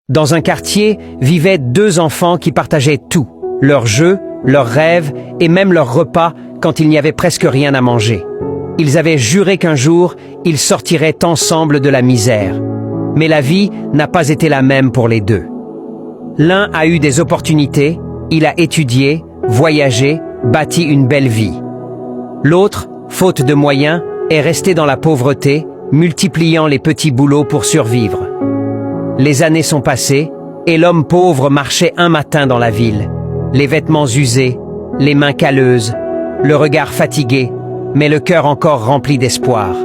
Dans un quartier vivaient deux enfants qui partageaient tout, leurs jeux, leurs rêves et même leurs repas quand il n'y avait presque rien à manger. Ils avaient juré qu'un jour, ils sortiraient ensemble de la misère. Mais la vie n'a pas été la même pour les deux. L'un a eu des opportunités, il a étudié, voyagé, bâti une belle vie. L'autre, faute de moyens, est resté dans la pauvreté, multipliant les petits boulots pour survivre. Les années sont passées, et l'homme pauvre marchait un matin dans la ville, les vêtements usés, les mains calleuses, le regard fatigué, mais le cœur encore rempli d'espoir.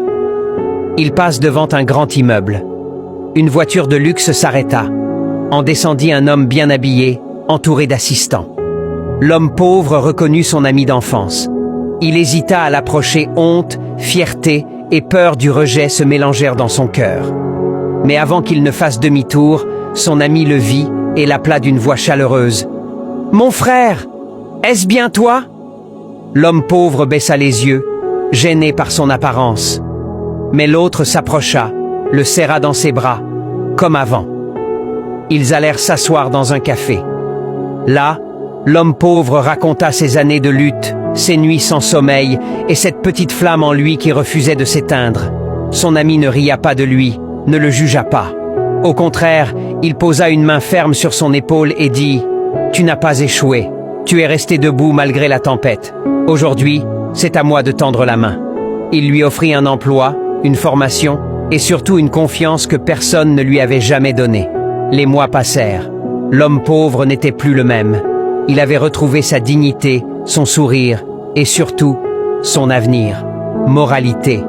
Il passe devant un grand immeuble. Une voiture de luxe s'arrêta. En descendit un homme bien habillé, entouré d'assistants. L'homme pauvre reconnut son ami d'enfance. Il hésita à l'approcher, honte, fierté et peur du rejet se mélangèrent dans son cœur. Mais avant qu'il ne fasse demi-tour, son ami le vit et l'appela d'une voix chaleureuse. « Mon frère, est-ce bien toi ?» L'homme pauvre baissa les yeux, gêné par son apparence. Mais l'autre s'approcha, le serra dans ses bras, comme avant. Ils allèrent s'asseoir dans un café. Là, l'homme pauvre raconta ses années de lutte, ses nuits sans sommeil et cette petite flamme en lui qui refusait de s'éteindre. Son ami ne ria pas de lui, ne le jugea pas. Au contraire, il posa une main ferme sur son épaule et dit « Tu n'as pas échoué, tu es resté debout malgré la tempête. Aujourd'hui, c'est à moi de tendre la main. » Il lui offrit un emploi, une formation et surtout une confiance que personne ne lui avait jamais donnée. Les mois passèrent. L'homme pauvre n'était plus le même. Il avait retrouvé sa dignité, son sourire et surtout, son avenir. Moralité.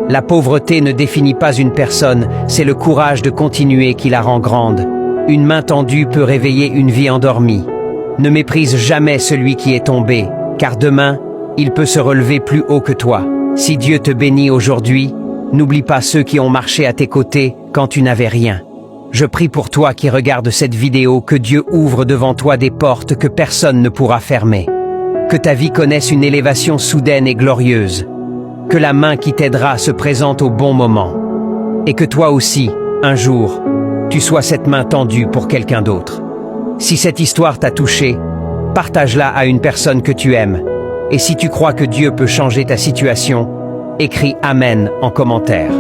La pauvreté ne définit pas une personne, c'est le courage de continuer qui la rend grande. Une main tendue peut réveiller une vie endormie. Ne méprise jamais celui qui est tombé, car demain, il peut se relever plus haut que toi. Si Dieu te bénit aujourd'hui, n'oublie pas ceux qui ont marché à tes côtés quand tu n'avais rien. Je prie pour toi qui regarde cette vidéo que Dieu ouvre devant toi des portes que personne ne pourra fermer. Que ta vie connaisse une élévation soudaine et glorieuse. Que la main qui t'aidera se présente au bon moment. Et que toi aussi, un jour, tu sois cette main tendue pour quelqu'un d'autre. Si cette histoire t'a touché, partage-la à une personne que tu aimes. Et si tu crois que Dieu peut changer ta situation, écris Amen en commentaire.